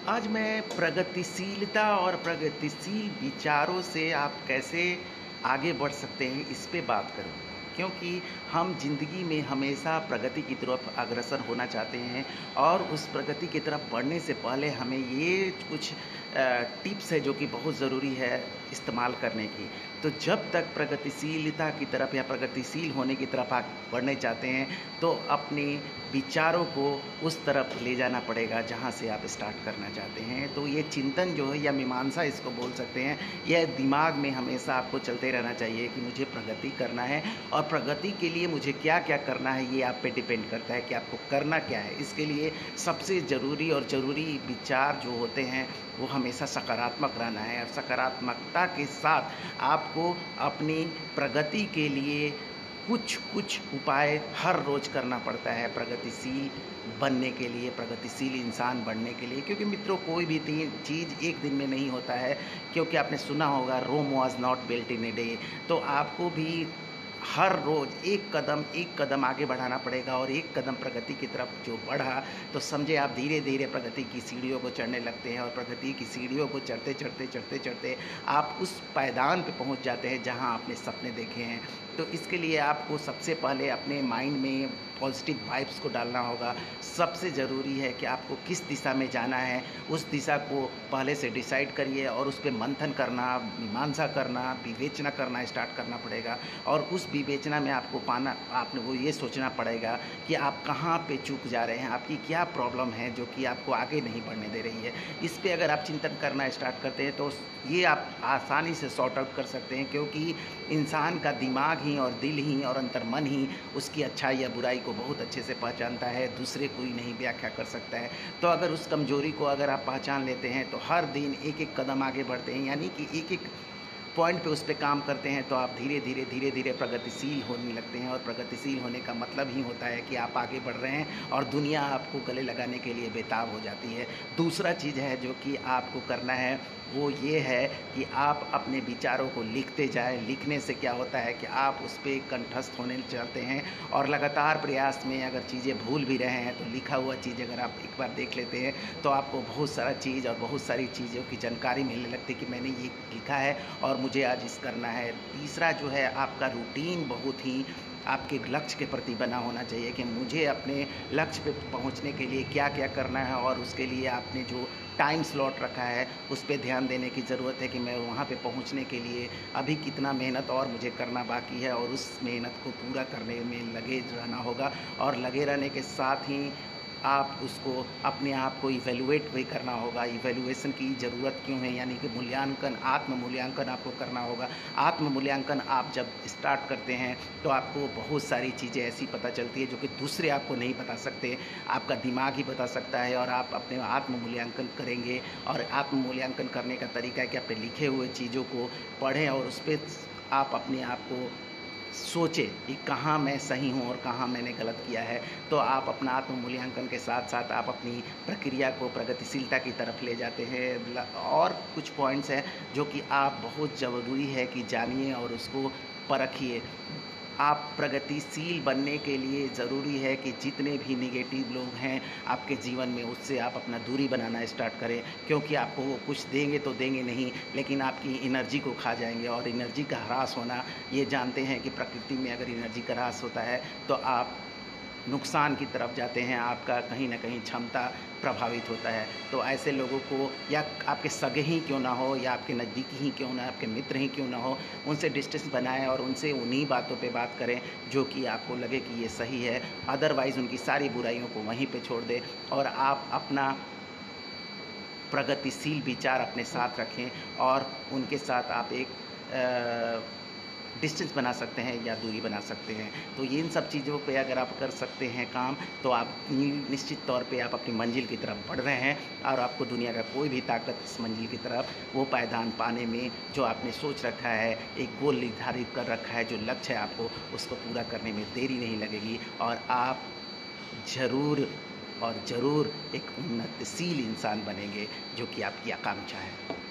आज मैं प्रगतिशीलता और प्रगतिशील विचारों से आप कैसे आगे बढ़ सकते हैं इस पे बात करूँ। क्योंकि हम ज़िंदगी में हमेशा प्रगति की तरफ अग्रसर होना चाहते हैं और उस प्रगति की तरफ बढ़ने से पहले हमें ये कुछ टिप्स है जो कि बहुत ज़रूरी है इस्तेमाल करने की। तो जब तक प्रगतिशीलता की तरफ या प्रगतिशील होने की तरफ आप बढ़ने चाहते हैं तो अपने विचारों को उस तरफ ले जाना पड़ेगा जहाँ से आप स्टार्ट करना चाहते हैं। तो ये चिंतन जो है या मीमांसा इसको बोल सकते हैं, यह दिमाग में हमेशा आपको चलते रहना चाहिए कि मुझे प्रगति करना है और प्रगति के लिए मुझे क्या-क्या करना है ये आप पे डिपेंड करता है कि आपको करना क्या है। इसके लिए सबसे ज़रूरी विचार जो होते हैं वो हमेशा सकारात्मक रहना है और सकारात्मकता के साथ आपको अपनी प्रगति के लिए कुछ उपाय हर रोज़ करना पड़ता है प्रगतिशील बनने के लिए, प्रगतिशील इंसान बनने के लिए। क्योंकि मित्रों कोई भी चीज़ एक दिन में नहीं होता है। क्योंकि आपने सुना होगा Rome was not built in a day. तो आपको भी हर रोज़ एक कदम आगे बढ़ाना पड़ेगा और एक कदम प्रगति की तरफ जो बढ़ा तो समझे आप धीरे-धीरे प्रगति की सीढ़ियों को चढ़ने लगते हैं और प्रगति की सीढ़ियों को चढ़ते आप उस पायदान पे पहुंच जाते हैं जहां आपने सपने देखे हैं। तो इसके लिए आपको सबसे पहले अपने माइंड में पॉजिटिव वाइब्स को डालना होगा। सबसे ज़रूरी है कि आपको किस दिशा में जाना है, उस दिशा को पहले से डिसाइड करिए और उस पे मंथन करना, मीमांसा करना, विवेचना करना स्टार्ट करना पड़ेगा। और उस विवेचना में आपने वो ये सोचना पड़ेगा कि आप कहाँ पे चूक जा रहे हैं, आपकी क्या प्रॉब्लम है जो कि आपको आगे नहीं बढ़ने दे रही है। इस पे अगर आप चिंतन करना स्टार्ट करते हैं तो ये आप आसानी से सॉर्ट आउट कर सकते हैं। क्योंकि इंसान का दिमाग ही और दिल ही और अंतर्मन ही उसकी अच्छाई या बुराई को बहुत अच्छे से पहचानता है, दूसरे कोई नहीं व्याख्या कर सकता है। तो अगर उस कमजोरी को अगर आप पहचान लेते हैं तो हर दिन एक कदम आगे बढ़ते हैं, यानी कि एक पॉइंट पे उस पे काम करते हैं तो आप धीरे-धीरे प्रगतिशील होने लगते हैं। और प्रगतिशील होने का मतलब ही होता है कि आप आगे बढ़ रहे हैं और दुनिया आपको गले लगाने के लिए बेताब हो जाती है। दूसरा चीज़ है जो कि आपको करना है वो ये है कि आप अपने विचारों को लिखते जाएँ। लिखने से क्या होता है कि आप उस पे कंठस्थ होने चाहते हैं और लगातार प्रयास में अगर चीज़ें भूल भी रहे हैं तो लिखा हुआ चीज़ अगर आप एक बार देख लेते हैं तो आपको बहुत सारा चीज़ और बहुत सारी चीज़ों की जानकारी मिलने लगती है कि मैंने ये लिखा है और मुझे आज इस करना है। तीसरा जो है आपका रूटीन बहुत ही आपके लक्ष्य के प्रति बना होना चाहिए कि मुझे अपने लक्ष्य पे पहुंचने के लिए क्या-क्या करना है और उसके लिए आपने जो टाइम स्लॉट रखा है उस पे ध्यान देने की ज़रूरत है कि मैं वहाँ पे पहुँचने के लिए अभी कितना मेहनत और मुझे करना बाकी है और उस मेहनत को पूरा करने में लगे रहना होगा। और लगे रहने के साथ ही आप उसको अपने आप को इवैल्यूएट भी करना होगा। इवैल्यूएशन की ज़रूरत क्यों है, यानी कि मूल्यांकन, आत्म मूल्यांकन आपको करना होगा। आत्म मूल्यांकन आप जब स्टार्ट करते हैं तो आपको बहुत सारी चीज़ें ऐसी पता चलती है जो कि दूसरे आपको नहीं बता सकते, आपका दिमाग ही बता सकता है। और आप अपने आत्म मूल्यांकन करेंगे और आत्म मूल्यांकन करने का तरीका है कि अपने लिखे हुए चीज़ों को पढ़ें और उस पे आप अपने आप को सोचें कि कहाँ मैं सही हूँ और कहाँ मैंने गलत किया है। तो आप अपना आत्म मूल्यांकन के साथ-साथ आप अपनी प्रक्रिया को प्रगतिशीलता की तरफ ले जाते हैं। और कुछ पॉइंट्स हैं जो कि आप बहुत ज़रूरी है कि जानिए और उसको परखिए। आप प्रगतिशील बनने के लिए ज़रूरी है कि जितने भी नेगेटिव लोग हैं आपके जीवन में उससे आप अपना दूरी बनाना स्टार्ट करें। क्योंकि आपको वो कुछ देंगे तो देंगे नहीं, लेकिन आपकी एनर्जी को खा जाएँगे। और एनर्जी का ह्रास होना, ये जानते हैं कि प्रकृति में अगर एनर्जी का ह्रास होता है तो आप नुकसान की तरफ जाते हैं, आपका कहीं न कहीं क्षमता प्रभावित होता है। तो ऐसे लोगों को, या आपके सगे ही क्यों ना हो या आपके नज़दीकी ही क्यों ना, आपके मित्र ही क्यों ना हो, उनसे डिस्टेंस बनाएँ और उनसे उन्हीं बातों पे बात करें जो कि आपको लगे कि ये सही है। अदरवाइज़ उनकी सारी बुराइयों को वहीं पे छोड़ दें और आप अपना प्रगतिशील विचार अपने साथ रखें और उनके साथ आप एक डिस्टेंस बना सकते हैं या दूरी बना सकते हैं। तो ये इन सब चीज़ों पे अगर आप कर सकते हैं काम तो आप निश्चित तौर पे आप अपनी मंजिल की तरफ बढ़ रहे हैं और आपको दुनिया का कोई भी ताकत इस मंजिल की तरफ वो पायदान पाने में जो आपने सोच रखा है, एक गोल निर्धारित कर रखा है, जो लक्ष्य है आपको उसको पूरा करने में देरी नहीं लगेगी और आप ज़रूर और ज़रूर एक उन्नतिशील इंसान बनेंगे जो कि आपकी आकांक्षा है।